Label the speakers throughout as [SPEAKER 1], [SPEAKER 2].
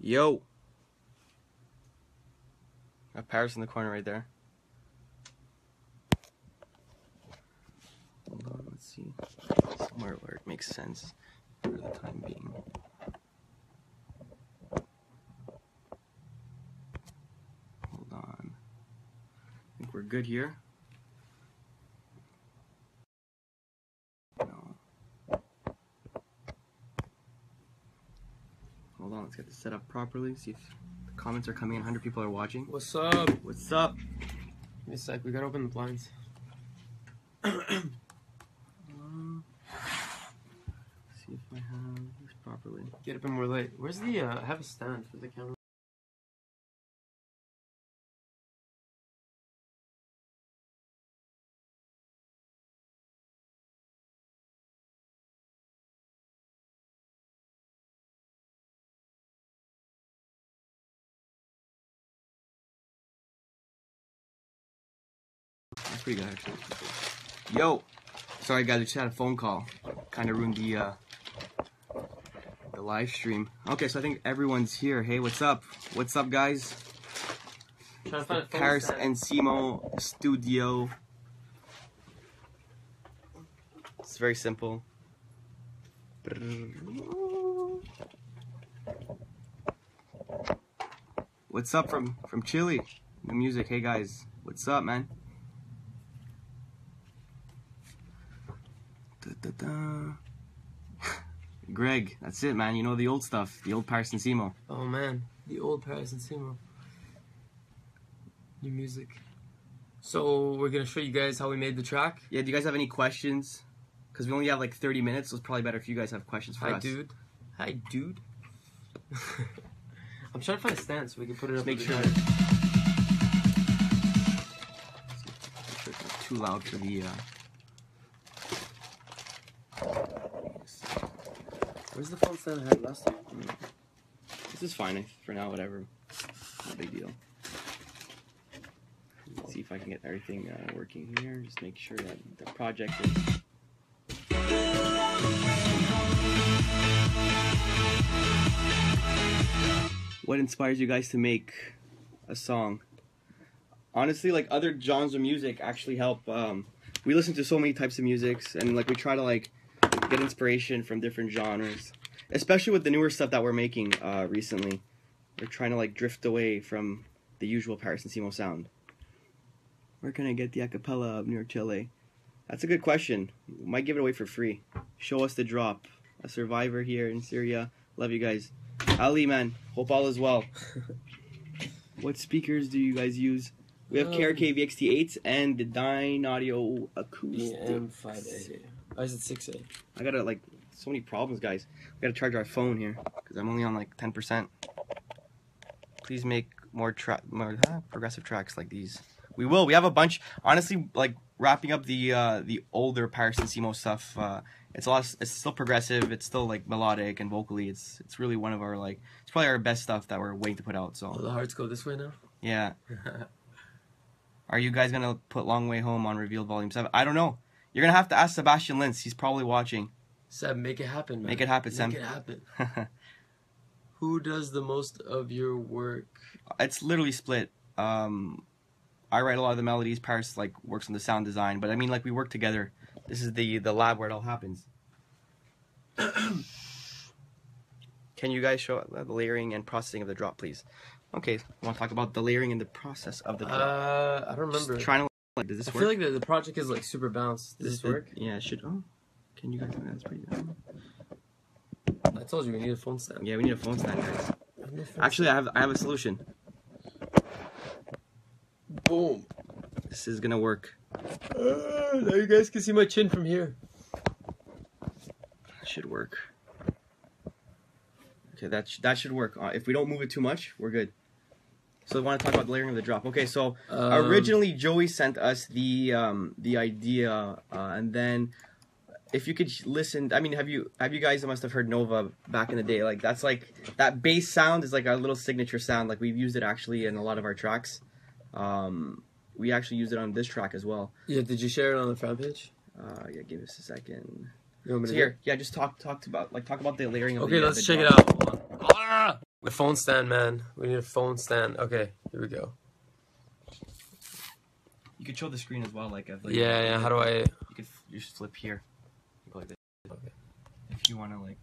[SPEAKER 1] Yo. Got Paris in the corner right there. Hold on, let's see. Somewhere where it makes sense for the time being. Hold on. I think we're good here. No. Hold on, let's get this set up properly. See if the comments are coming in. 100 people are watching.
[SPEAKER 2] What's up?
[SPEAKER 1] What's up?
[SPEAKER 2] Give me a sec, we gotta open the blinds.
[SPEAKER 1] See if I have this properly.
[SPEAKER 2] Get up and we're late. Where's the, I have a stand for the camera.
[SPEAKER 1] That's pretty good, actually. Yo! Sorry, guys, we just had a phone call. Kind of ruined the live stream. Okay, so I think everyone's here. Hey, what's up? What's up, guys?
[SPEAKER 2] Trying to find a phone
[SPEAKER 1] Paris
[SPEAKER 2] stand.
[SPEAKER 1] and Simo studio. It's very simple. What's up from Chile? New music. Hey, guys. What's up, man? Greg, that's it, man. You know the old stuff, the old Paris and Simo.
[SPEAKER 2] Oh man, the old Paris and Simo. New music. So we're gonna show you guys how we made the track.
[SPEAKER 1] Yeah, do you guys have any questions? Because we only have like 30 minutes, so it's probably better if you guys have questions for
[SPEAKER 2] Hi,
[SPEAKER 1] us.
[SPEAKER 2] dude. Hi, dude. I'm trying to find a stand so we can put it up.
[SPEAKER 1] Make sure.
[SPEAKER 2] the
[SPEAKER 1] Make sure it's not too loud for the.
[SPEAKER 2] Where's the phone stand I had last time?
[SPEAKER 1] This is fine for now. Whatever. No big deal. Let's see if I can get everything working here. Just make sure that the project is. What inspires you guys to make a song? Honestly, like other genres of music actually help. We listen to so many types of musics, and like we try to like get inspiration from different genres, especially with the newer stuff that we're making recently. We're trying to like drift away from the usual Paris and Simo sound. Where can I get the acapella of New York, Chile? That's a good question. We might give it away for free. Show us the drop. A survivor here in Syria. Love you guys. Ali, man. Hope all is well. What speakers do you guys use? We have KRK VXT8s and the Dyne Audio Acoustic.
[SPEAKER 2] M5A. I said 6A.
[SPEAKER 1] I gotta like so many problems, guys. We gotta charge our phone here because I'm only on like 10%. Please make more progressive tracks like these. We will. We have a bunch. Honestly, like wrapping up the older Paris and Simo stuff. It's a lot. It's still progressive. It's still like melodic and vocally. It's really one of our like. It's probably our best stuff that we're waiting to put out. So.
[SPEAKER 2] Oh, the hearts go this way now.
[SPEAKER 1] Yeah. Are you guys gonna put Long Way Home on Revealed Volume 7? I don't know. You're gonna have to ask Sebastian Lintz. He's probably watching.
[SPEAKER 2] Seb, make it happen, man.
[SPEAKER 1] Make it happen, Sam.
[SPEAKER 2] Make it happen. Who does the most of your work?
[SPEAKER 1] It's literally split. I write a lot of the melodies. Paris like works on the sound design, but I mean like we work together. This is the lab where it all happens. Can you guys show the layering and processing of the drop, please? Okay, I want to talk about the layering and the process of the drop.
[SPEAKER 2] I don't remember.
[SPEAKER 1] Just trying to like, does this
[SPEAKER 2] I
[SPEAKER 1] work?
[SPEAKER 2] feel like the project is like super balanced. Does this work?
[SPEAKER 1] Yeah, it should. Oh, can you guys? That's pretty good.
[SPEAKER 2] I told you we need a phone stand.
[SPEAKER 1] Yeah, we need a phone stand, guys. Actually, I have a solution.
[SPEAKER 2] Boom.
[SPEAKER 1] This is gonna work.
[SPEAKER 2] Now you guys can see my chin from here.
[SPEAKER 1] Should work. Okay, that should work. If we don't move it too much, we're good. So I want to talk about the layering of the drop. Okay, so originally Joey sent us the idea, and then if you could listen, I mean, have you guys must have heard Nova back in the day? Like that's like that bass sound is like our little signature sound. Like we've used it actually in a lot of our tracks. We actually used it on this track as well.
[SPEAKER 2] Yeah, did you share it on the front page?
[SPEAKER 1] Yeah, give us a second.
[SPEAKER 2] You want me
[SPEAKER 1] So
[SPEAKER 2] to
[SPEAKER 1] here, yeah, just talk about the layering of
[SPEAKER 2] okay,
[SPEAKER 1] the
[SPEAKER 2] let's
[SPEAKER 1] the
[SPEAKER 2] check
[SPEAKER 1] drop.
[SPEAKER 2] it out. Hold on. The phone stand, man. We need a phone stand. Okay, here we go.
[SPEAKER 1] You could show the screen as well, like
[SPEAKER 2] Yeah. How do I?
[SPEAKER 1] You just flip here. Go like this.
[SPEAKER 2] Okay.
[SPEAKER 1] If you want to like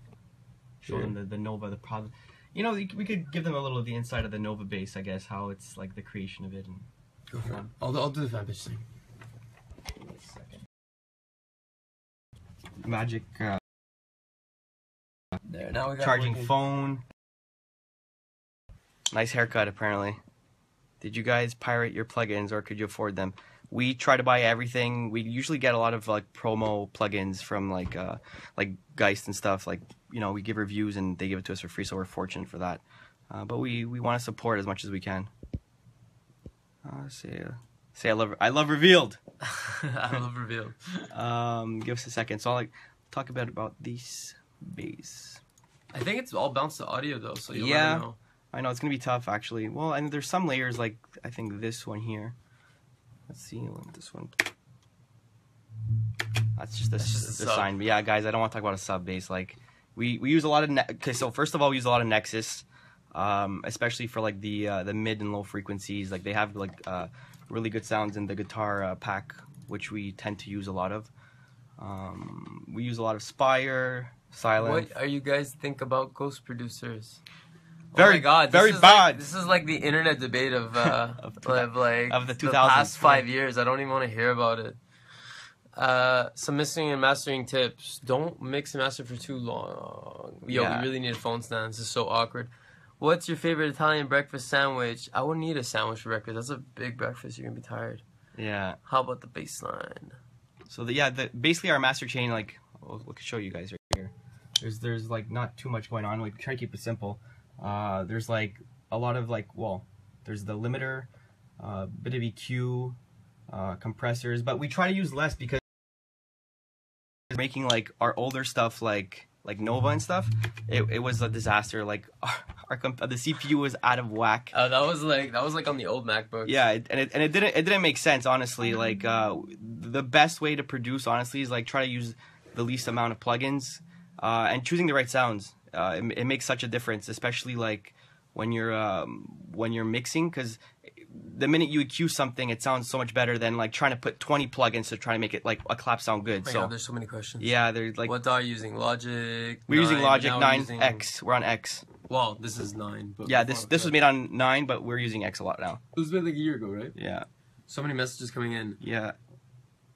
[SPEAKER 1] show them the Nova, the product. You know, we could give them a little of the inside of the Nova base, I guess, how it's like the creation of it. And
[SPEAKER 2] Go for it. I'll do the fan pitch thing.
[SPEAKER 1] give me a second. Magic
[SPEAKER 2] There. Now we got
[SPEAKER 1] charging
[SPEAKER 2] working.
[SPEAKER 1] phone. Nice haircut, apparently. Did you guys pirate your plugins, or could you afford them? We try to buy everything. We usually get a lot of like promo plugins from like Geist and stuff. Like, you know, we give reviews and they give it to us for free, so we're fortunate for that. But we want to support as much as we can. Say I love Revealed.
[SPEAKER 2] I love reveal.
[SPEAKER 1] Give us a second. So I'll like talk a bit about these bass.
[SPEAKER 2] I think it's all bounced to audio though, so you'll
[SPEAKER 1] Yeah.
[SPEAKER 2] never know.
[SPEAKER 1] I know it's gonna be tough actually. Well, and there's some layers like I think this one here. Let's see this one. That's just the
[SPEAKER 2] sub.
[SPEAKER 1] sign. But yeah, guys, I don't want to talk about a sub bass. Like we use a lot of okay. So first of all, we use a lot of Nexus, especially for like the mid and low frequencies. Like they have like really good sounds in the guitar pack, which we tend to use a lot of. We use a lot of Spire, Silent.
[SPEAKER 2] What are you guys think about ghost producers?
[SPEAKER 1] Very,
[SPEAKER 2] oh my God,
[SPEAKER 1] very
[SPEAKER 2] this is
[SPEAKER 1] bad.
[SPEAKER 2] Like, this is like the internet debate of
[SPEAKER 1] of the 2000s.
[SPEAKER 2] past 5 years. I don't even want to hear about it. Some mixing and mastering tips. Don't mix and master for too long. Yo,
[SPEAKER 1] Yeah.
[SPEAKER 2] we really need a phone stand. This is so awkward. What's your favorite Italian breakfast sandwich? I wouldn't eat a sandwich for breakfast. That's a big breakfast. You're going to be tired.
[SPEAKER 1] Yeah.
[SPEAKER 2] How about the baseline?
[SPEAKER 1] So basically our master chain, like we can show you guys right here. There's like not too much going on. We try to keep it simple. There's like a lot of like, well, there's the limiter, bit of EQ, compressors, but we try to use less because making like our older stuff like Nova and stuff, it was a disaster. Like the CPU was out of whack.
[SPEAKER 2] That was like on the old MacBook.
[SPEAKER 1] Yeah, and it didn't make sense, honestly. Like the best way to produce, honestly, is like try to use the least amount of plugins and choosing the right sounds. It makes such a difference, especially like when you're mixing, because the minute you EQ something, it sounds so much better than like trying to put 20 plugins to try to make it like a clap sound good.
[SPEAKER 2] Oh my God, there's so many questions.
[SPEAKER 1] Yeah, there's like
[SPEAKER 2] What are you using? Logic.
[SPEAKER 1] we're using
[SPEAKER 2] 9,
[SPEAKER 1] Logic
[SPEAKER 2] now
[SPEAKER 1] 9
[SPEAKER 2] using-
[SPEAKER 1] X. We're on X.
[SPEAKER 2] Well, this is 9. But
[SPEAKER 1] Yeah, this was made on 9, but we're using X a lot now.
[SPEAKER 2] It was made like a year ago, right?
[SPEAKER 1] Yeah,
[SPEAKER 2] So many messages coming in.
[SPEAKER 1] yeah.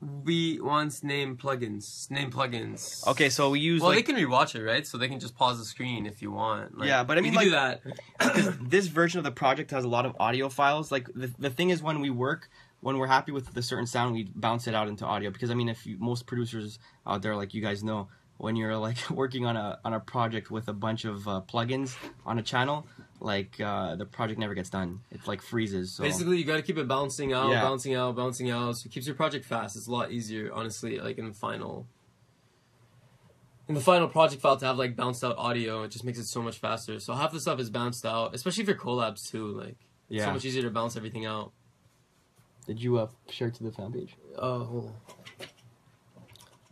[SPEAKER 2] We want name plugins. Name plugins.
[SPEAKER 1] Okay, so we use
[SPEAKER 2] Well,
[SPEAKER 1] like
[SPEAKER 2] they can rewatch it, right? So they can just pause the screen if you want. Like,
[SPEAKER 1] Yeah, but I mean,
[SPEAKER 2] you can do
[SPEAKER 1] like-
[SPEAKER 2] that.
[SPEAKER 1] this version of the project has a lot of audio files. Like the thing is, when we're happy with the certain sound, we bounce it out into audio. Because I mean, most producers out there, like you guys know, when you're like working on a project with a bunch of plugins on a channel, like the project never gets done. It like freezes. So.
[SPEAKER 2] Basically, you got to keep it bouncing out,
[SPEAKER 1] Yeah.
[SPEAKER 2] bouncing out, bouncing out. So it keeps your project fast. It's a lot easier, honestly. Like in the final project file to have like bounced out audio, it just makes it so much faster. So half the stuff is bounced out, especially for collabs too. Like it's
[SPEAKER 1] Yeah.
[SPEAKER 2] so much easier to bounce everything out.
[SPEAKER 1] Did you share it to the fan page?
[SPEAKER 2] Hold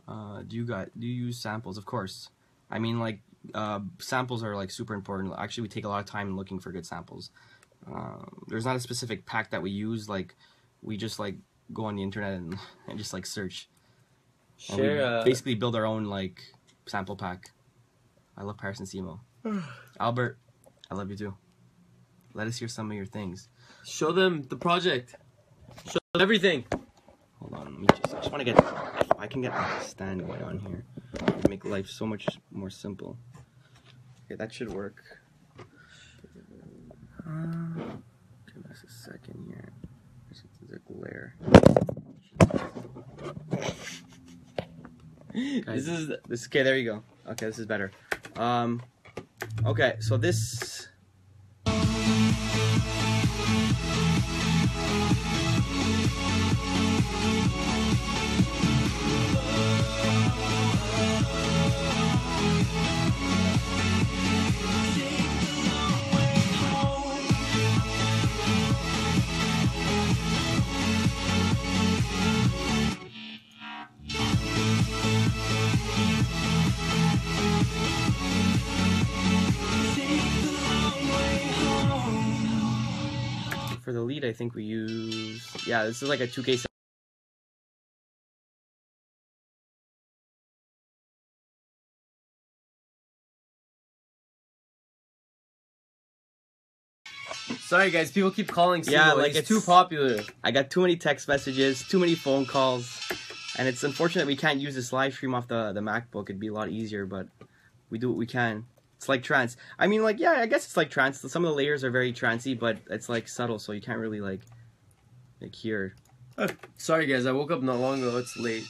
[SPEAKER 2] on.
[SPEAKER 1] Do you use samples? Of course. I mean, like samples are like super important. Actually, we take a lot of time looking for good samples. There's not a specific pack that we use. Like we just like go on the internet and just like search. And we
[SPEAKER 2] Share.
[SPEAKER 1] basically build our own like sample pack. I love Paris and Simo. Albert, I love you too. Let us hear some of your things.
[SPEAKER 2] Show them the project. Show them everything.
[SPEAKER 1] Hold on, let me I just want to get, if I can get a stand going on here, it'd make life so much more simple. Okay, that should work. Give us a second here. There's a glare. Guys, this okay, there you go. Okay, this is better. Okay, so this for the lead, I think we use... Yeah, this is like a 2K.
[SPEAKER 2] Sorry guys, people keep calling Simo.
[SPEAKER 1] Yeah, like
[SPEAKER 2] it's too popular.
[SPEAKER 1] I got too many text messages, too many phone calls, and it's unfortunate we can't use this live stream off the MacBook. It'd be a lot easier, but we do what we can. It's like trance. I mean, like, yeah, I guess it's like trance. Some of the layers are very trancey, but it's like subtle, so you can't really like hear.
[SPEAKER 2] Sorry guys, I woke up not long ago. It's late.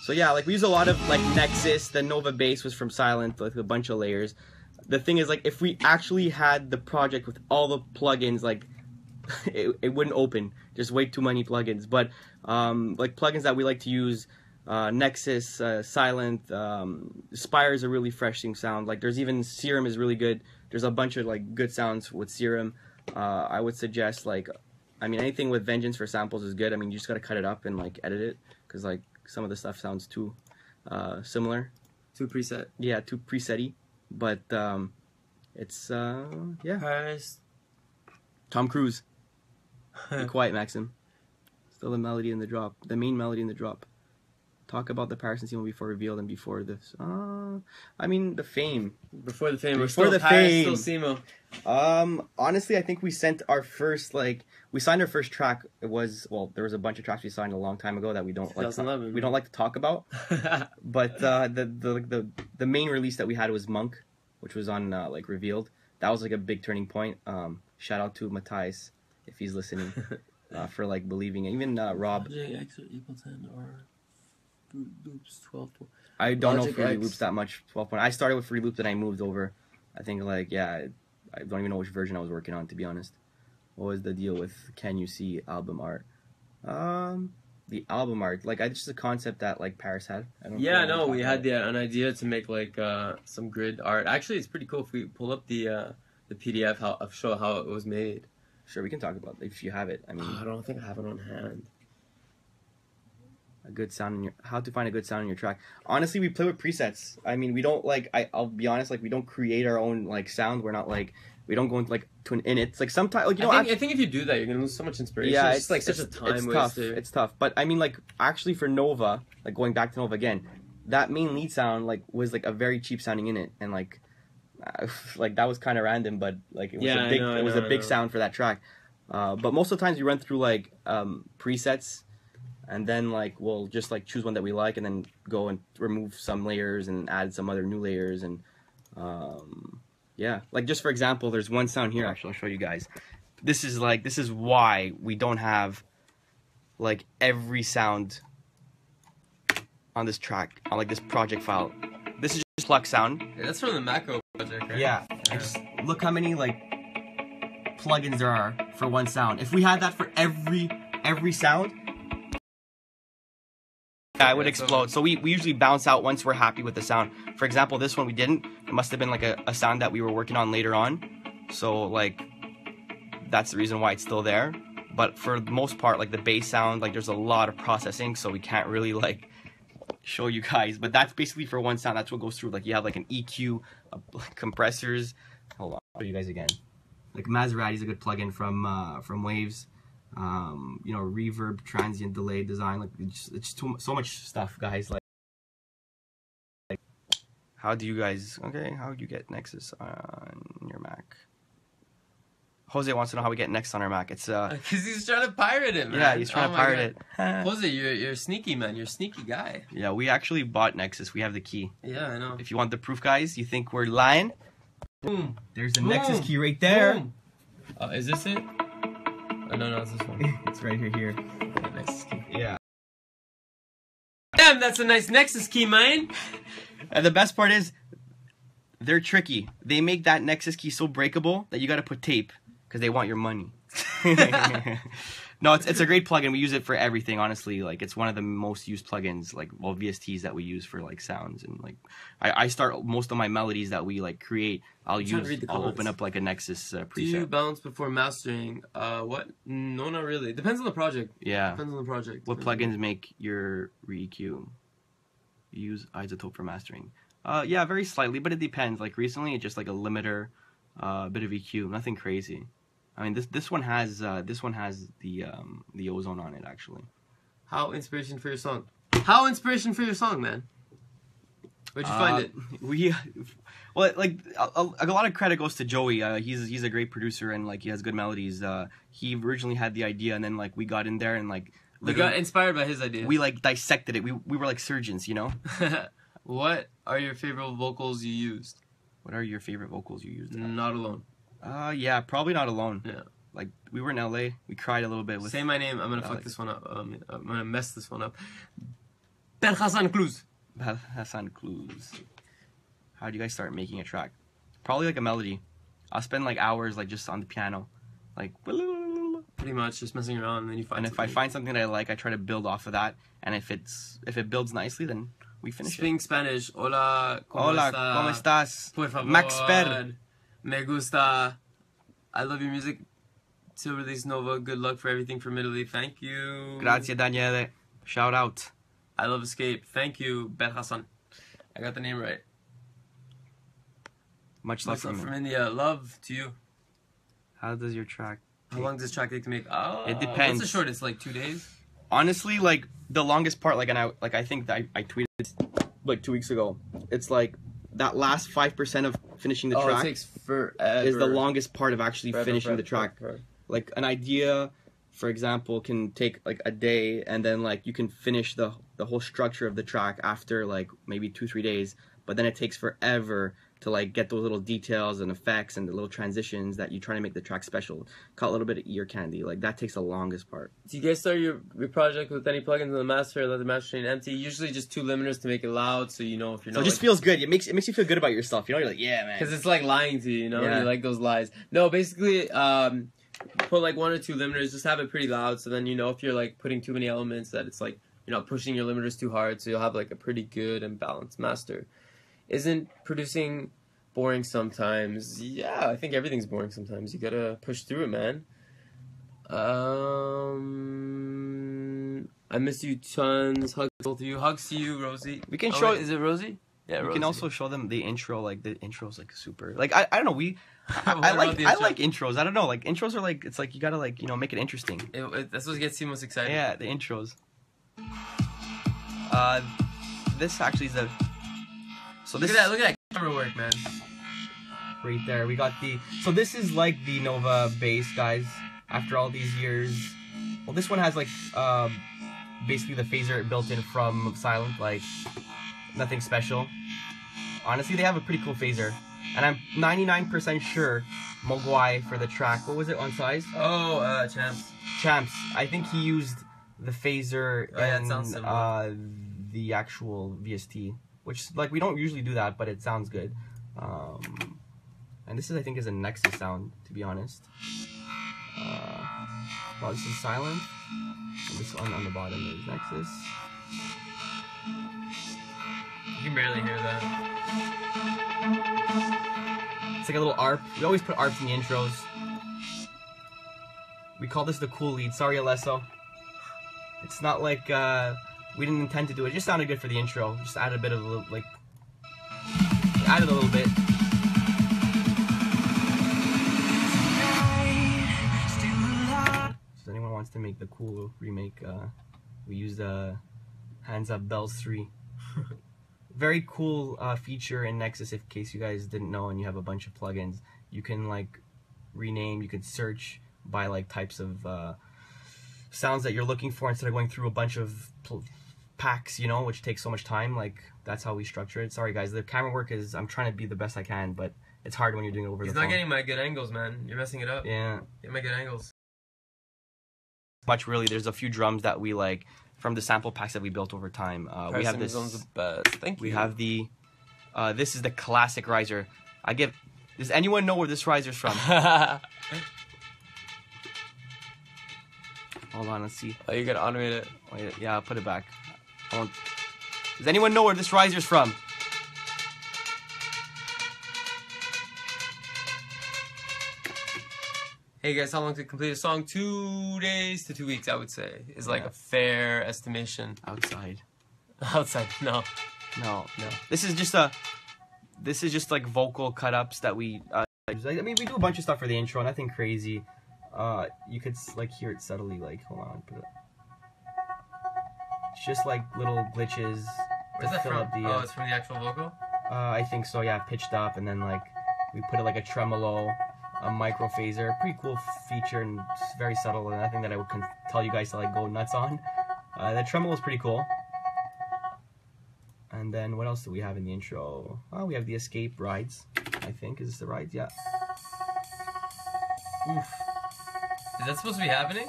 [SPEAKER 1] So yeah, like we use a lot of like Nexus. The Nova bass was from Silent, like a bunch of layers. The thing is, like, if we actually had the project with all the plugins, like, it wouldn't open. There's way too many plugins. But, like, plugins that we like to use, Nexus, Silent, Spire is a really refreshing sound. Like, there's even Serum is really good. There's a bunch of, like, good sounds with Serum. I would suggest, like, I mean, anything with Vengeance for samples is good. I mean, you just gotta cut it up and, like, edit it. Because, like, some of the stuff sounds too similar.
[SPEAKER 2] Too preset.
[SPEAKER 1] Yeah, too preset-y. But it's yeah.
[SPEAKER 2] Paris.
[SPEAKER 1] Tom Cruise. Be quiet, Maxim. Still the melody in the drop. The main melody in the drop. Talk about the Paris and Simo before revealed and before this. I mean the fame.
[SPEAKER 2] Before the fame.
[SPEAKER 1] Before the fame.
[SPEAKER 2] Still Simo.
[SPEAKER 1] Honestly, I think we sent our first we signed our first track. It was there was a bunch of tracks we signed a long time ago that we don't like. We don't like to talk about. But the main release that we had was Monk, which was on like Revealed. That was like a big turning point. Shout out to Matthias if he's listening for like believing it. Even Rob.
[SPEAKER 2] X equal 10 or Fruit Loops 12.
[SPEAKER 1] I don't know Fruity Loops that much. 12. I started with Fruity Loops and I moved over. I think like I don't even know which version I was working on, to be honest. What was the deal with Can You See album art? The album art, like it's just a concept that like Paris had.
[SPEAKER 2] We had an idea to make like some grid art. Actually, it's pretty cool if we pull up the PDF show how it was made.
[SPEAKER 1] Sure, we can talk about it if you have it. I mean,
[SPEAKER 2] I don't think I have it on hand.
[SPEAKER 1] A good sound in your how to find a good sound in your track. Honestly, we play with presets. I mean, we don't like. I'll be honest, like we don't create our own like sound. We're not like. We don't go into like to an init. Like sometimes, like
[SPEAKER 2] I think if you do that, you're gonna lose so much inspiration. Yeah, it's like such a time waster.
[SPEAKER 1] It's tough. But I mean, like actually for Nova, like going back to Nova again, that main lead sound like was like a very cheap sounding init, and like that was kind of random, but like it was a big sound for that track. But most of the times we run through like presets, and then like we'll just like choose one that we like, and then go and remove some layers and add some other new layers and. Yeah, like just for example, there's one sound here. Actually, I'll show you guys. This is why we don't have like every sound on this track on like this project file. This is just pluck sound.
[SPEAKER 2] Yeah, that's from the Mako project, right?
[SPEAKER 1] Yeah. I just look how many like plugins there are for one sound. If we had that for every sound. Yeah, it would explode. So we usually bounce out once we're happy with the sound. For example, this one we didn't. It must have been like a sound that we were working on later on. So like that's the reason why it's still there. But for the most part, like the bass sound, like there's a lot of processing, so we can't really like show you guys. But that's basically for one sound. That's what goes through. Like you have like an EQ, like compressors. Hold on, I'll show you guys again. Like Maserati is a good plugin from Waves. You know, reverb, transient, delay, design, like it's so much stuff, guys. Like how do you get Nexus on your Mac? Jose wants to know how we get Nexus on our Mac. It's
[SPEAKER 2] because he's trying to pirate it, man.
[SPEAKER 1] Yeah, he's trying to pirate it.
[SPEAKER 2] Jose, you're sneaky, man. You're a sneaky guy.
[SPEAKER 1] Yeah, we actually bought Nexus. We have the key.
[SPEAKER 2] Yeah, I know.
[SPEAKER 1] If you want the proof, guys, you think we're lying?
[SPEAKER 2] Boom.
[SPEAKER 1] There's the Nexus key right there.
[SPEAKER 2] Boom. Is this it? Oh, no, it's this one.
[SPEAKER 1] It's right here.
[SPEAKER 2] Okay, Nexus key.
[SPEAKER 1] Yeah.
[SPEAKER 2] Damn, that's a nice Nexus key, man.
[SPEAKER 1] And the best part is, they're tricky. They make that Nexus key so breakable that you gotta put tape, because they want your money. No, it's a great plugin. We use it for everything, honestly. Like, it's one of the most used plugins, like, well, VSTs that we use for, like, sounds. And, like, I start most of my melodies that we, like, create, I'll open up, like, a Nexus preset.
[SPEAKER 2] Do you bounce before mastering? What? No, not really. Depends on the project.
[SPEAKER 1] Yeah.
[SPEAKER 2] Depends on the project.
[SPEAKER 1] What plugins make your re-EQ? You use Isotope for mastering. Yeah, very slightly, but it depends. Like, recently, it's just, like, a limiter, a bit of EQ. Nothing crazy. I mean, this one has the ozone on it actually.
[SPEAKER 2] How inspiration for your song? How inspiration for your song, man? Where'd you find it?
[SPEAKER 1] Well, like a lot of credit goes to Joey. He's a great producer and like he has good melodies. He originally had the idea and then like we got in there and like
[SPEAKER 2] we got inspired by his idea.
[SPEAKER 1] We like dissected it. We were like surgeons, you know.
[SPEAKER 2] What are your favorite vocals you used?
[SPEAKER 1] What are your favorite vocals you used?
[SPEAKER 2] Not Alone.
[SPEAKER 1] Yeah, probably Not Alone.
[SPEAKER 2] Yeah.
[SPEAKER 1] Like we were in LA. We cried a little bit with.
[SPEAKER 2] Say my name. I'm gonna fuck this one up. I'm gonna mess this one up. Ben Hassan Cruz.
[SPEAKER 1] Hassan Cruz. How do you guys start making a track? Probably like a melody. I'll spend like hours like just on the piano, like
[SPEAKER 2] pretty much just messing around, and then you find.
[SPEAKER 1] And if I find something that I like, I try to build off of that. And if it builds nicely, then we finish
[SPEAKER 2] Speaking
[SPEAKER 1] it.
[SPEAKER 2] Spanish. Hola.
[SPEAKER 1] Hola. ¿Cómo estás?
[SPEAKER 2] Por favor.
[SPEAKER 1] Max Per.
[SPEAKER 2] Me gusta. I love your music. To release Nova. Good luck for everything from Italy. Thank you.
[SPEAKER 1] Grazie Daniele. Shout out.
[SPEAKER 2] I love Escape. Thank you, Ben Hassan. I got the name right.
[SPEAKER 1] Much love from
[SPEAKER 2] India. Love to you.
[SPEAKER 1] How does your track
[SPEAKER 2] take? How long does this track take to make?
[SPEAKER 1] It depends.
[SPEAKER 2] What's the shortest? Like 2 days?
[SPEAKER 1] Honestly, like the longest part, like I think that I tweeted like 2 weeks ago. It's like that last 5% of finishing the track
[SPEAKER 2] it takes forever.
[SPEAKER 1] Is the longest part of actually finishing the track.
[SPEAKER 2] Forever.
[SPEAKER 1] Like an idea, for example, can take like a day, and then like you can finish the whole structure of the track after like maybe 2-3 days. But then it takes forever to like get those little details and effects and the little transitions that you try to make the track special. Cut a little bit of ear candy. Like that takes the longest part.
[SPEAKER 2] Do you guys start your project with any plugins in the master or let the master train empty? Usually just 2 limiters to make it loud, so you know if you're not.
[SPEAKER 1] So it just feels good. It makes you feel good about yourself. You know, you're like, yeah, man.
[SPEAKER 2] Because it's like lying to you. You know,
[SPEAKER 1] Yeah.
[SPEAKER 2] you like those lies. No, basically, put like 1 or 2 limiters. Just have it pretty loud, so then you know if you're like putting too many elements that it's like you're not pushing your limiters too hard, so you'll have like a pretty good and balanced master. Isn't producing boring sometimes? Yeah, I think everything's boring sometimes. You gotta push through it, man. I miss you tons. Hugs to both of you. Hugs to you, Rosie.
[SPEAKER 1] We can show.
[SPEAKER 2] Is it Rosie? Yeah,
[SPEAKER 1] we
[SPEAKER 2] Rosie.
[SPEAKER 1] can also show them the intro. Like the intro's like super. Like I don't know. I
[SPEAKER 2] What about
[SPEAKER 1] like intros. I don't know. Like intros are like it's like you gotta like make it interesting.
[SPEAKER 2] That's what gets Simo excited.
[SPEAKER 1] Yeah, the intros. This actually is a. So this
[SPEAKER 2] look at that camera work, man.
[SPEAKER 1] Right there, we got the. So this is like the Nova bass, guys. After all these years, well, this one has like basically the phaser built in from Silent, like nothing special. Honestly, they have a pretty cool phaser, and I'm 99% sure Mogwai for the track. What was it on size?
[SPEAKER 2] Oh, Champs.
[SPEAKER 1] I think he used the phaser
[SPEAKER 2] in
[SPEAKER 1] the actual VST, which like we don't usually do that, but it sounds good. And this is I think is a Nexus sound, to be honest. Well, this is Silent. And this one on the bottom is Nexus.
[SPEAKER 2] You can barely hear that.
[SPEAKER 1] It's like a little ARP. We always put ARPs in the intros. We call this the cool lead. Sorry, Alesso. It's not like we didn't intend to do it. It just sounded good for the intro. Just added a bit of a little, like, added a little bit. If anyone wants to make the cool remake, we used Hands Up Bells 3. Very cool feature in Nexus, in case you guys didn't know and you have a bunch of plugins. You can like rename, you can search by like types of sounds that you're looking for instead of going through a bunch of packs, you know, which takes so much time. Like that's how we structure it. Sorry guys, the camera work is, I'm trying to be the best I can, but it's hard when you're doing it over the phone.
[SPEAKER 2] He's not getting my good angles, man. You're messing it up.
[SPEAKER 1] Yeah.
[SPEAKER 2] Get my good angles.
[SPEAKER 1] Much really, there's a few drums that we like from the sample packs that we built over time. We have this.
[SPEAKER 2] The best. Thank you.
[SPEAKER 1] We have the. This is the classic riser. Does anyone know where this riser's from? Hold on, let's see.
[SPEAKER 2] Oh, you gotta automate it.
[SPEAKER 1] Oh, yeah, I'll put it back. Does anyone know where this riser's from?
[SPEAKER 2] Hey guys, how long to complete a song? 2 days to 2 weeks, I would say, is like a fair estimation.
[SPEAKER 1] Outside.
[SPEAKER 2] Outside, no.
[SPEAKER 1] This is just like vocal cut ups that we. I mean, we do a bunch of stuff for the intro, nothing crazy. you could like hear it subtly. Like, hold on, it's just like little glitches
[SPEAKER 2] Where's
[SPEAKER 1] to
[SPEAKER 2] that
[SPEAKER 1] fill
[SPEAKER 2] from?
[SPEAKER 1] up the.
[SPEAKER 2] Oh, it's from the actual vocal?
[SPEAKER 1] I think so. Yeah, pitched up, and then like we put it like a tremolo, a micro phaser. Pretty cool feature and very subtle, and nothing that I would tell you guys to like go nuts on. The tremolo is pretty cool. And then what else do we have in the intro? Oh, we have the escape rides. I think is this the rides? Yeah.
[SPEAKER 2] Oof. Is that supposed to be happening?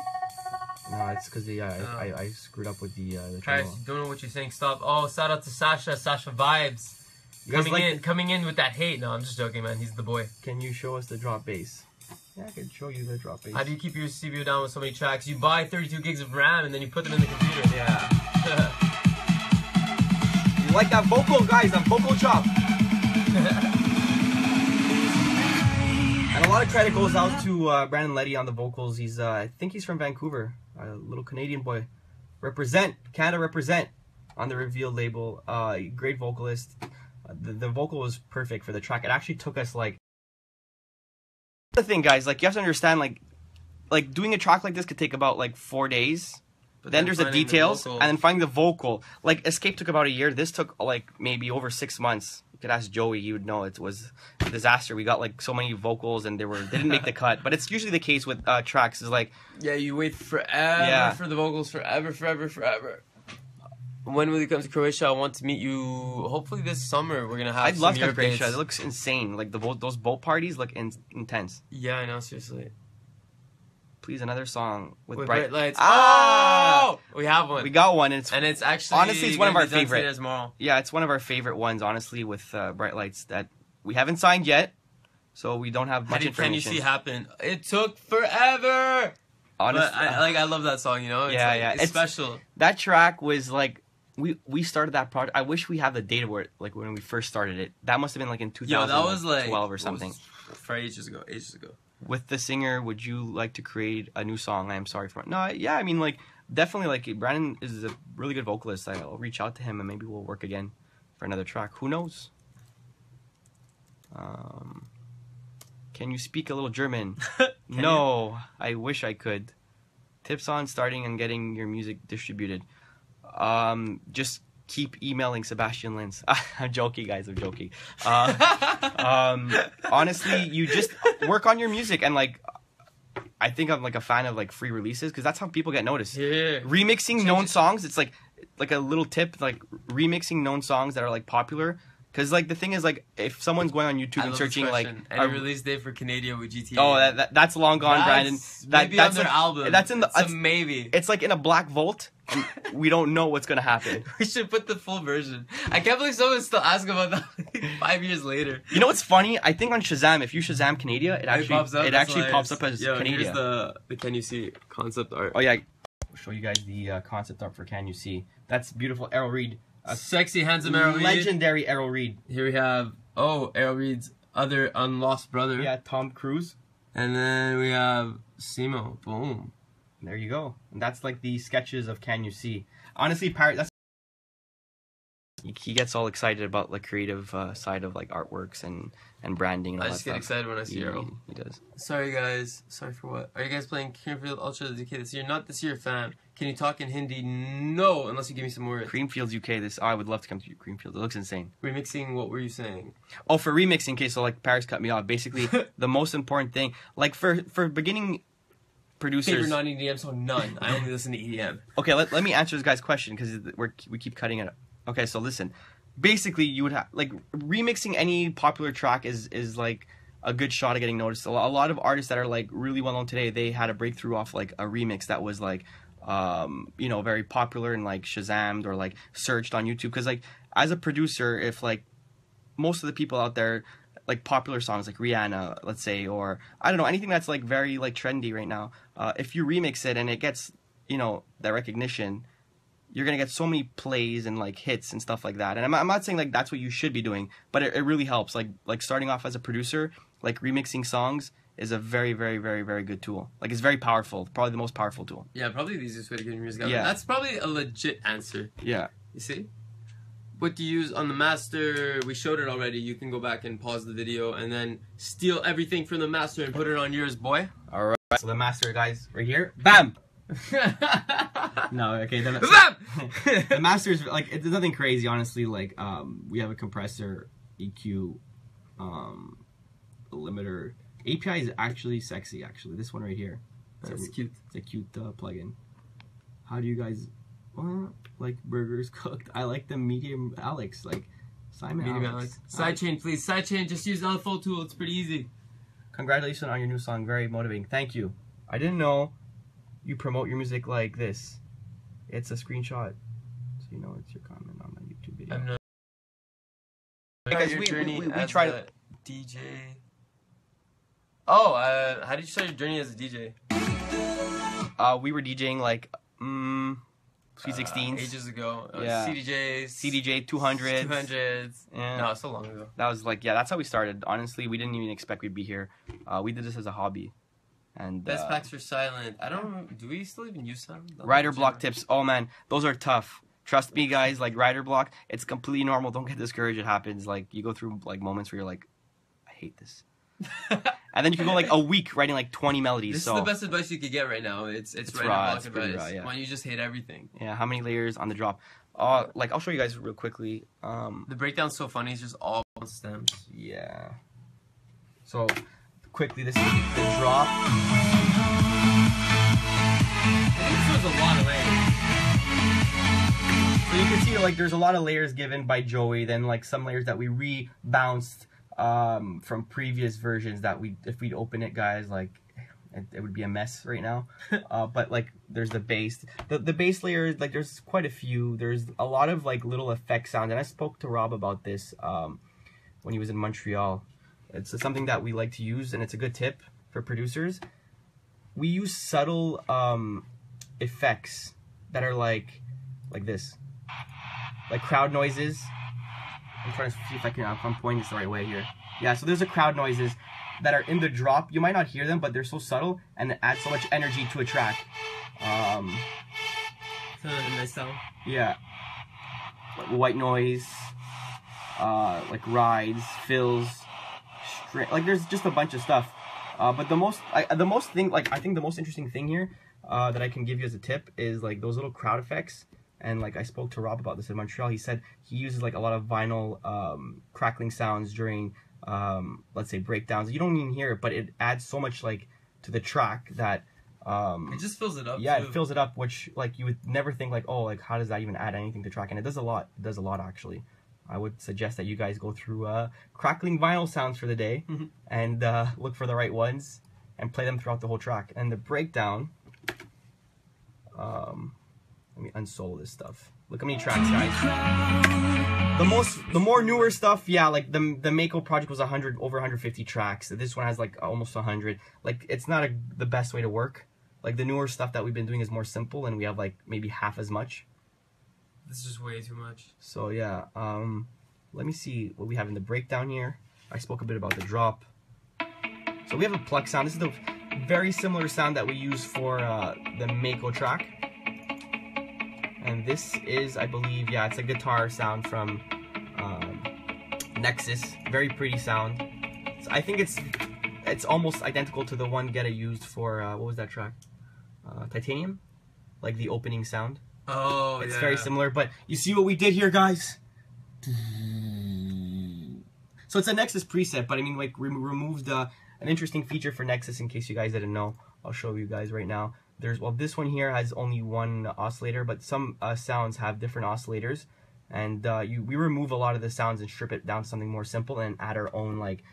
[SPEAKER 1] No, it's because I screwed up with the
[SPEAKER 2] Guys,
[SPEAKER 1] tremolo.
[SPEAKER 2] you don't know what you're saying. Stop. Oh, shout out to Sasha. Sasha vibes.
[SPEAKER 1] You guys
[SPEAKER 2] Coming in with that hate. No, I'm just joking, man. He's the boy.
[SPEAKER 1] Can you show us the drop bass? Yeah, I can show you the drop bass.
[SPEAKER 2] How do you keep your CPU down with so many tracks? You buy 32 gigs of RAM and then you put them in the computer.
[SPEAKER 1] Yeah. You like that vocal, guys? That vocal chop. And a lot of credit goes out to Brandon Letty on the vocals. He's, I think he's from Vancouver, a little Canadian boy. Represent, Canada represent on the Revealed label. Great vocalist. The vocal was perfect for the track. It actually took us like. The thing, guys, like you have to understand, like doing a track like this could take about like 4 days. But then there's the details, and then finding the vocal. Like Escape took about a year. This took like maybe over 6 months. You could ask Joey; he would know. It was a disaster. We got like so many vocals, and they didn't make the cut. But it's usually the case with tracks. Is like
[SPEAKER 2] you wait forever for the vocals, forever. When will you come to Croatia? I want to meet you. Hopefully this summer we're gonna have.
[SPEAKER 1] I'd love to come to Croatia. It looks insane. Like those boat parties look intense.
[SPEAKER 2] Yeah, I know. Seriously.
[SPEAKER 1] Please, another song with
[SPEAKER 2] bright lights.
[SPEAKER 1] Oh!
[SPEAKER 2] We have one.
[SPEAKER 1] We got one,
[SPEAKER 2] and it's actually
[SPEAKER 1] honestly it's one of our favorite.
[SPEAKER 2] Tomorrow.
[SPEAKER 1] Yeah, it's one of our favorite ones, honestly, with bright lights that we haven't signed yet, so we don't have much information.
[SPEAKER 2] Can you see happen? It took forever.
[SPEAKER 1] Honestly,
[SPEAKER 2] I love that song. You know, it's special.
[SPEAKER 1] That track was like. We started that project. I wish we had the data where like when we first started it. That must have been like in 2012 or something.
[SPEAKER 2] For ages ago.
[SPEAKER 1] With the singer, would you like to create a new song? I am sorry for no. Yeah, I mean like definitely like Brandon is a really good vocalist. I'll reach out to him and maybe we'll work again for another track. Who knows? Can you speak a little German? No, I wish I could. Tips on starting and getting your music distributed. Just keep emailing Sebastian Linz. I'm joking, guys. I'm joking. Honestly, you just work on your music and like. I think I'm like a fan of like free releases because that's how people get noticed.
[SPEAKER 2] Yeah.
[SPEAKER 1] Remixing known songs. It's like a little tip, like remixing known songs that are like popular. Because like the thing is like if someone's going on YouTube and searching like
[SPEAKER 2] any release date for Canadian with GTA.
[SPEAKER 1] Oh, that's long gone, Brandon.
[SPEAKER 2] Maybe
[SPEAKER 1] that's
[SPEAKER 2] on their album.
[SPEAKER 1] That's in the
[SPEAKER 2] maybe.
[SPEAKER 1] It's like in a black vault. And we don't know what's gonna happen.
[SPEAKER 2] We should put the full version. I can't believe someone's still asking about that like 5 years later.
[SPEAKER 1] You know what's funny? I think on Shazam, if you Shazam Canada, it actually pops up as Canada.
[SPEAKER 2] Here's the Can You See concept art.
[SPEAKER 1] Oh yeah, I'll show you guys the concept art for Can You See. That's beautiful. Errol Reed,
[SPEAKER 2] sexy, handsome Errol Reed.
[SPEAKER 1] Legendary Errol Reed.
[SPEAKER 2] Here we have Errol Reed's other unlost brother.
[SPEAKER 1] Yeah, Tom Cruise.
[SPEAKER 2] And then we have Simo. Boom.
[SPEAKER 1] There you go. And that's like the sketches of Can You See. Honestly, he gets all excited about the creative side of like artworks and branding and all that stuff.
[SPEAKER 2] I just get excited when I see Errol.
[SPEAKER 1] He does.
[SPEAKER 2] Sorry guys. Sorry for what? Are you guys playing Creamfield Ultra UK this year? Not this year, fam. Can you talk in Hindi? No, unless you give me some words.
[SPEAKER 1] Creamfields UK. I would love to come to Creamfield. It looks insane.
[SPEAKER 2] Remixing, what were you saying?
[SPEAKER 1] Oh, for remixing, okay, so like Paris cut me off. Basically, the most important thing, like for beginning producers.
[SPEAKER 2] Favorite non-EDM song? None. I only listen to EDM.
[SPEAKER 1] Okay, let me answer this guy's question because we keep cutting it. Okay, so listen. Basically, you would have like remixing any popular track is like a good shot at getting noticed. A lot of artists that are like really well known today, they had a breakthrough off like a remix that was like very popular and like Shazammed or like searched on YouTube. Because like as a producer, if like most of the people out there like popular songs like Rihanna, let's say, or I don't know, anything that's like very like trendy right now, if you remix it and it gets that recognition, you're gonna get so many plays and like hits and stuff like that. And I'm not saying like that's what you should be doing, but it really helps. Like starting off as a producer, like remixing songs is a very, very, very, very good tool. Like it's very powerful, probably the most powerful tool.
[SPEAKER 2] Yeah, probably the easiest way to get your music out.
[SPEAKER 1] Yeah.
[SPEAKER 2] That's probably a legit answer.
[SPEAKER 1] Yeah.
[SPEAKER 2] You see? What do you use on the master? We showed it already. You can go back and pause the video and then steal everything from the master and put it on yours, boy.
[SPEAKER 1] All right. So the master, guys, right here. Bam! No, okay.
[SPEAKER 2] Bam!
[SPEAKER 1] The master is like, it's nothing crazy, honestly. Like, we have a compressor, EQ, limiter. API is actually sexy, actually. This one right here.
[SPEAKER 2] That's cute.
[SPEAKER 1] It's a cute plugin. How do you guys like burgers cooked? I like them medium Alex, like Simon
[SPEAKER 2] Medium
[SPEAKER 1] Alex.
[SPEAKER 2] Sidechain, please. Sidechain, just use the LFO tool. It's pretty easy.
[SPEAKER 1] Congratulations on your new song. Very motivating. Thank you. I didn't know you promote your music like this. It's a screenshot, so you know it's your comment on my YouTube video.
[SPEAKER 2] I'm not.
[SPEAKER 1] Because
[SPEAKER 2] Your
[SPEAKER 1] we
[SPEAKER 2] journey as
[SPEAKER 1] tried
[SPEAKER 2] a DJ. Oh, how did you start your journey as a DJ?
[SPEAKER 1] We were DJing like Sweet 16s
[SPEAKER 2] ages ago.
[SPEAKER 1] Yeah.
[SPEAKER 2] CDJs,
[SPEAKER 1] CDJ 200s.
[SPEAKER 2] 200s.
[SPEAKER 1] Yeah.
[SPEAKER 2] No, so long ago.
[SPEAKER 1] That was like, yeah, that's how we started. Honestly, we didn't even expect we'd be here. We did this as a hobby. And
[SPEAKER 2] Best packs are silent. I don't. Do we still even use silent?
[SPEAKER 1] rider block tips. Oh man, those are tough. Trust me, guys. Like rider block, it's completely normal. Don't get discouraged. It happens. Like you go through like moments where you're like, I hate this. And then you can go like a week writing like 20 melodies.
[SPEAKER 2] This
[SPEAKER 1] so
[SPEAKER 2] is the best advice you could get right now. It's rider
[SPEAKER 1] raw.
[SPEAKER 2] block
[SPEAKER 1] It's pretty
[SPEAKER 2] advice.
[SPEAKER 1] raw, yeah.
[SPEAKER 2] When you just hate everything.
[SPEAKER 1] yeah, how many layers on the drop? Like I'll show you guys real quickly.
[SPEAKER 2] The breakdown's so funny. It's just all stems.
[SPEAKER 1] Yeah. So quickly, this is the drop.
[SPEAKER 2] This was a lot of layers.
[SPEAKER 1] So you can see like there's a lot of layers given by Joey, then like some layers that we rebounced from previous versions that if we'd open it, guys, like it would be a mess right now. But like there's the bass. The bass layer, like there's quite a few. There's a lot of like little effect sounds, and I spoke to Rob about this when he was in Montreal. It's something that we like to use, and it's a good tip for producers. We use subtle effects that are like this, like crowd noises. I'm trying to see if I'm pointing this the right way here. Yeah, so there's crowd noises that are in the drop. You might not hear them, but they're so subtle and it adds so much energy to a track.
[SPEAKER 2] Nice sound.
[SPEAKER 1] Yeah, like white noise, like rides, fills, like there's just a bunch of stuff. But the most interesting thing here that I can give you as a tip is like those little crowd effects. And like I spoke to Rob about this in Montreal. He said he uses like a lot of vinyl crackling sounds during let's say breakdowns. You don't even hear it, but it adds so much like to the track that
[SPEAKER 2] it just fills it up.
[SPEAKER 1] Yeah,
[SPEAKER 2] too.
[SPEAKER 1] it fills it up, which like you would never think like, oh, like how does that even add anything to the track? And it does a lot. It does a lot actually. I would suggest that you guys go through crackling vinyl sounds for the day and look for the right ones and play them throughout the whole track. And the breakdown, let me unsole this stuff. Look how many tracks, guys. The more newer stuff, yeah, like the Mako project was over 150 tracks. This one has like almost 100. Like it's not the best way to work. Like the newer stuff that we've been doing is more simple, and we have like maybe half as much.
[SPEAKER 2] This is just way too much.
[SPEAKER 1] So yeah, let me see what we have in the breakdown here. I spoke a bit about the drop. So we have a pluck sound. This is the very similar sound that we use for the Mako track. And this is, I believe, yeah, it's a guitar sound from Nexus. Very pretty sound. So I think it's almost identical to the one Getta used for, what was that track? Titanium? Like the opening sound.
[SPEAKER 2] Oh,
[SPEAKER 1] it's very similar, but you see what we did here, guys? So it's a Nexus preset, but I mean, like, we removed an interesting feature for Nexus in case you guys didn't know. I'll show you guys right now. Well, this one here has only one oscillator, but some sounds have different oscillators, and we remove a lot of the sounds and strip it down to something more simple and add our own like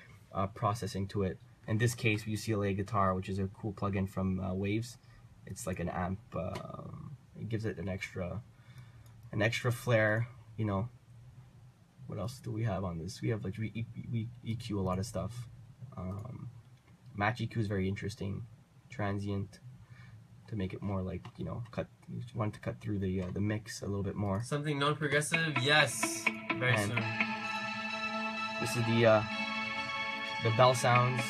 [SPEAKER 1] processing to it. In this case, UCLA guitar, which is a cool plugin from Waves. It's like an amp. It gives it an extra flair, you know. What else do we have on this? We have like we EQ a lot of stuff. Match EQ is very interesting. Transient, to make it more like, you know, you want to cut through the mix a little bit more.
[SPEAKER 2] Something non-progressive, yes. Very soon.
[SPEAKER 1] This is the bell sounds.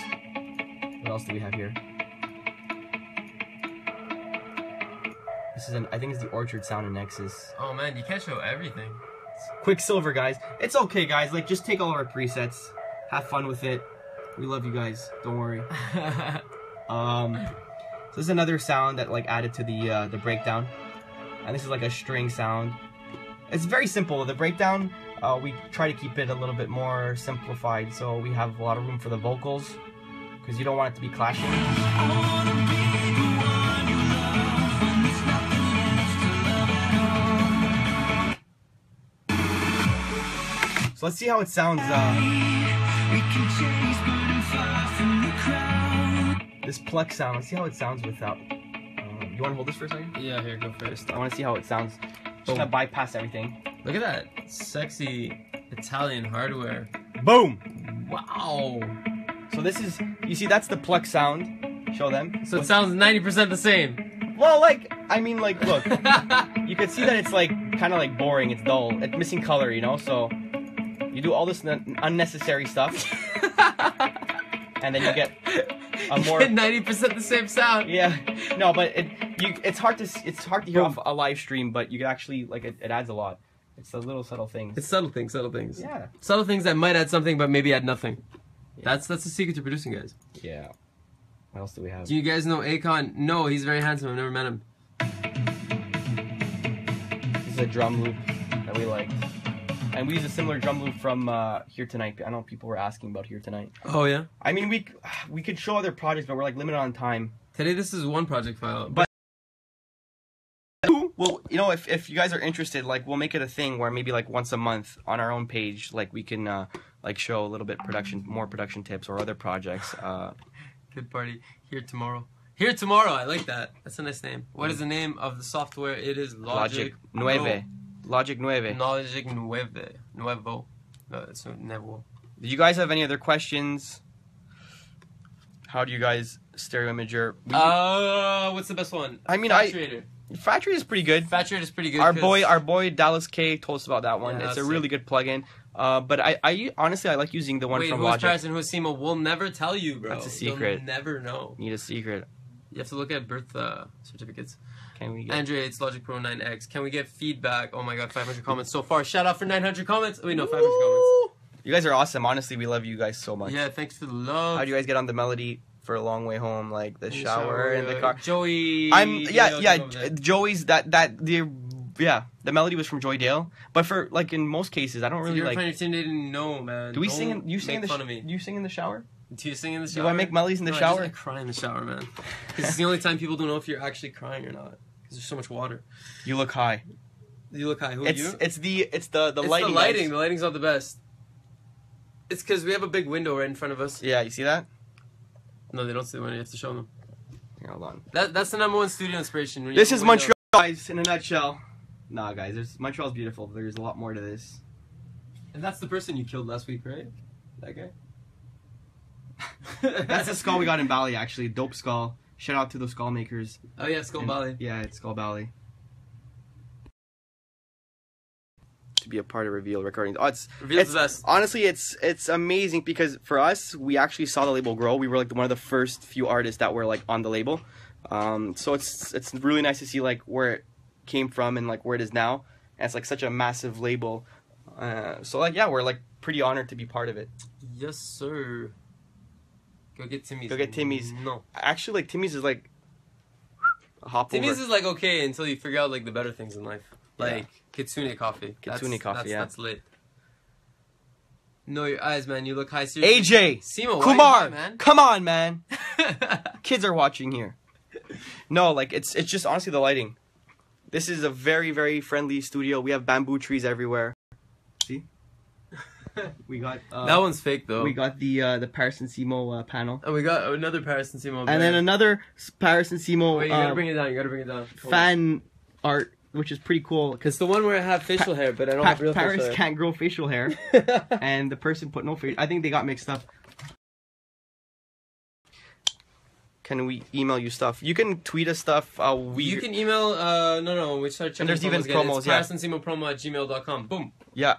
[SPEAKER 1] What else do we have here? This is I think it's the Orchard sound in Nexus.
[SPEAKER 2] Oh man, you can't show everything.
[SPEAKER 1] Quicksilver, guys. It's okay, guys. Like, just take all our presets. Have fun with it. We love you guys. Don't worry. So this is another sound that like added to the breakdown, and this is like a string sound. It's very simple. The breakdown, we try to keep it a little bit more simplified, so we have a lot of room for the vocals, because you don't want it to be clashing. So let's see how it sounds. This pluck sound, let's see how it sounds without. You want to hold this for a second?
[SPEAKER 2] Yeah, here, go first.
[SPEAKER 1] I want to see how it sounds. Just gonna bypass everything.
[SPEAKER 2] Look at that sexy Italian hardware.
[SPEAKER 1] Boom!
[SPEAKER 2] Wow.
[SPEAKER 1] So this is, you see, that's the pluck sound. Show them.
[SPEAKER 2] So it sounds 90% the same.
[SPEAKER 1] Well, like, I mean, like, look. You can see that it's like kind of like boring. It's dull. It's missing color, you know. So you do all this unnecessary stuff, and then you get a more
[SPEAKER 2] 90% the same sound.
[SPEAKER 1] Yeah, no, but it's hard to hear off a live stream, but you can actually like it adds a lot. It's the little subtle things.
[SPEAKER 2] It's subtle things.
[SPEAKER 1] Yeah,
[SPEAKER 2] subtle things that might add something, but maybe add nothing. Yeah. That's the secret to producing, guys.
[SPEAKER 1] Yeah. What else do we have?
[SPEAKER 2] Do you guys know Akon? No, he's very handsome. I've never met him.
[SPEAKER 1] This is a drum loop that we liked. And we use a similar drum loop from Here Tonight. I know people were asking about Here Tonight.
[SPEAKER 2] Oh, yeah?
[SPEAKER 1] I mean, we could show other projects, but we're like limited on time.
[SPEAKER 2] Today, this is one project file.
[SPEAKER 1] But well, you know, if you guys are interested, like, we'll make it a thing where maybe like once a month on our own page, like we can like show a little bit more production tips or other projects.
[SPEAKER 2] Good party. Here tomorrow. Here tomorrow. I like that. That's a nice name. What is the name of the software? It is Logic
[SPEAKER 1] 9. Logic 9.
[SPEAKER 2] Logic 9. Nuevo. No, it's Nuevo.
[SPEAKER 1] Do you guys have any other questions? How do you guys stereo image your...
[SPEAKER 2] What's the best one?
[SPEAKER 1] I mean, Factory is pretty good.
[SPEAKER 2] Factory is pretty good.
[SPEAKER 1] Our boy Dallas K told us about that one. Yeah, it's a really good plugin. But I honestly I like using the one from Logic.
[SPEAKER 2] Wait, who's Paris and who's Simo? We'll never tell you, bro.
[SPEAKER 1] That's a secret.
[SPEAKER 2] You'll never know.
[SPEAKER 1] Need a secret.
[SPEAKER 2] You have to look at birth certificates.
[SPEAKER 1] Can we get...
[SPEAKER 2] Andre, it's Logic Pro 9X. Can we get feedback? Oh my god, 500 comments so far. Shout out for 900 comments. Wait, no, 500 comments.
[SPEAKER 1] You guys are awesome. Honestly, we love you guys so much.
[SPEAKER 2] Yeah, thanks for the love.
[SPEAKER 1] How do you guys get on the melody for a long way home, like the shower in the car?
[SPEAKER 2] Joey.
[SPEAKER 1] Joey's the melody was from Joy Dale, but for like in most cases, I don't really like.
[SPEAKER 2] Your team didn't know, man.
[SPEAKER 1] Do we sing? Do you sing in the shower?
[SPEAKER 2] Do you sing in the shower?
[SPEAKER 1] Do I make melodies in the shower?
[SPEAKER 2] I just cry in the shower, man. Because it's the only time people don't know if you're actually crying or not. Because there's so much water.
[SPEAKER 1] You look high.
[SPEAKER 2] You look high. Who
[SPEAKER 1] it's,
[SPEAKER 2] are you?
[SPEAKER 1] It's the lighting.
[SPEAKER 2] It's the lighting. Guys. The lighting's not the best. It's because we have a big window right in front of us.
[SPEAKER 1] Yeah, you see that?
[SPEAKER 2] No, they don't see the window. You have to show them.
[SPEAKER 1] Here, hold on.
[SPEAKER 2] That's the #1 studio inspiration.
[SPEAKER 1] This is Montreal, guys, in a nutshell. Nah, guys, Montreal's beautiful. There's a lot more to this.
[SPEAKER 2] And that's the person you killed last week, right? That guy?
[SPEAKER 1] That's the skull we got in Bali, actually. Dope skull. Shout out to the skull makers.
[SPEAKER 2] Oh, yeah, Skull Bali.
[SPEAKER 1] Yeah, it's Skull Bali. To be a part of Reveal recording. Oh, it's
[SPEAKER 2] the best.
[SPEAKER 1] Honestly, it's amazing because for us, we actually saw the label grow. We were like one of the first few artists that were like on the label. So it's really nice to see like where it came from and like where it is now. And it's like such a massive label. So like yeah, we're like pretty honored to be part of it.
[SPEAKER 2] Yes, sir. Go get Timmy's.
[SPEAKER 1] Go get Timmy's.
[SPEAKER 2] No.
[SPEAKER 1] Actually, like Timmy's is like a hop
[SPEAKER 2] Timmy's
[SPEAKER 1] over.
[SPEAKER 2] is like okay until you figure out like the better things in life. Like Kitsune coffee.
[SPEAKER 1] Kitsune coffee, yeah.
[SPEAKER 2] That's lit. No, your eyes, man. You look high. Seriously.
[SPEAKER 1] AJ!
[SPEAKER 2] Simo,
[SPEAKER 1] Kumar!
[SPEAKER 2] Man?
[SPEAKER 1] Come on, man! Kids are watching here. No, like, it's just honestly the lighting. This is a very, very friendly studio. We have bamboo trees everywhere. See? We got...
[SPEAKER 2] that one's fake, though.
[SPEAKER 1] We got the Paris and Simo panel.
[SPEAKER 2] And we got another Paris and Simo.
[SPEAKER 1] And then another Paris and Simo...
[SPEAKER 2] Wait, you gotta bring it down.
[SPEAKER 1] Fan art, which is pretty cool.
[SPEAKER 2] It's the one where I have facial hair, but I don't have real facial hair.
[SPEAKER 1] Paris can't grow facial hair. And the person put no facial... I think they got mixed up. Can we email you stuff? You can tweet us stuff.
[SPEAKER 2] You can email... no, we started checking.
[SPEAKER 1] And there's even promos,
[SPEAKER 2] it's ParisandSimoPromo@gmail.com. Boom.
[SPEAKER 1] Yeah.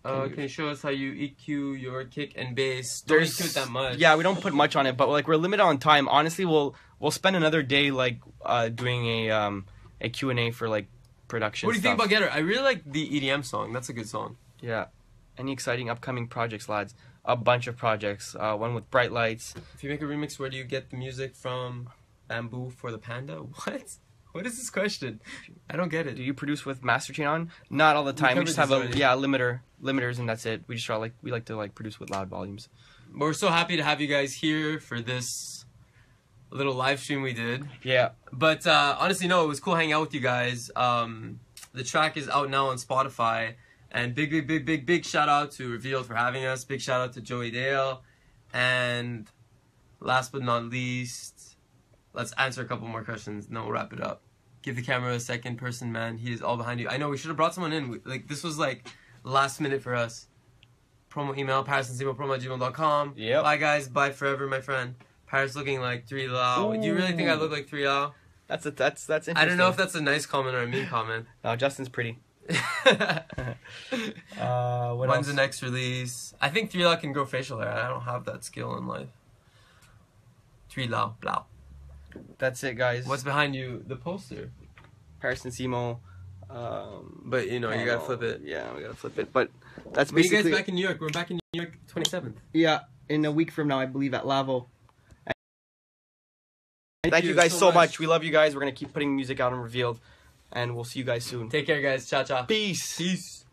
[SPEAKER 2] Can you show us how you EQ your kick and bass? Don't EQ it that much.
[SPEAKER 1] Yeah, we don't put much on it, but like we're limited on time. Honestly, we'll spend another day like doing a Q&A for like production.
[SPEAKER 2] What do you think about Get Her? I really like the EDM song. That's a good song.
[SPEAKER 1] Yeah. Any exciting upcoming projects, lads? A bunch of projects. One with Bright Lights.
[SPEAKER 2] If you make a remix, where do you get the music from? bamboo for the panda? What? What is this question? I don't get it.
[SPEAKER 1] Do you produce with master chain on? Not all the time. We just have limiters, and that's it. We just we like to like produce with loud volumes.
[SPEAKER 2] But we're so happy to have you guys here for this little live stream we did.
[SPEAKER 1] Yeah.
[SPEAKER 2] But honestly, no, it was cool hanging out with you guys. The track is out now on Spotify. And big shout out to Revealed for having us. Big shout out to Joey Dale. And last but not least, let's answer a couple more questions. Then we'll wrap it up. Give the camera a second, person, man. He is all behind you. I know we should have brought someone in. This was like last minute for us. Promo email, ParisandSimo@gmail.com.
[SPEAKER 1] Yep.
[SPEAKER 2] Bye, guys. Bye forever, my friend. Paris looking like 3 Lau. Do you really think I look like 3 Lau?
[SPEAKER 1] That's interesting.
[SPEAKER 2] I don't know if that's a nice comment or a mean comment.
[SPEAKER 1] No, Justin's pretty.
[SPEAKER 2] When's the next release? I think 3 Lau can grow facial hair. I don't have that skill in life. 3 Lau, blah.
[SPEAKER 1] That's it, guys.
[SPEAKER 2] What's behind you? The poster.
[SPEAKER 1] Paris and Simo.
[SPEAKER 2] But you know, you gotta flip it.
[SPEAKER 1] Yeah, we gotta flip it. But that's
[SPEAKER 2] But you
[SPEAKER 1] basically.
[SPEAKER 2] guys back in New York. We're back in New York 27th.
[SPEAKER 1] Yeah, in a week from now, I believe, at Lavo. Thank you guys so much. We love you guys. We're gonna keep putting music out on Revealed, and we'll see you guys soon.
[SPEAKER 2] Take care, guys. Ciao, ciao.
[SPEAKER 1] Peace.
[SPEAKER 2] Peace.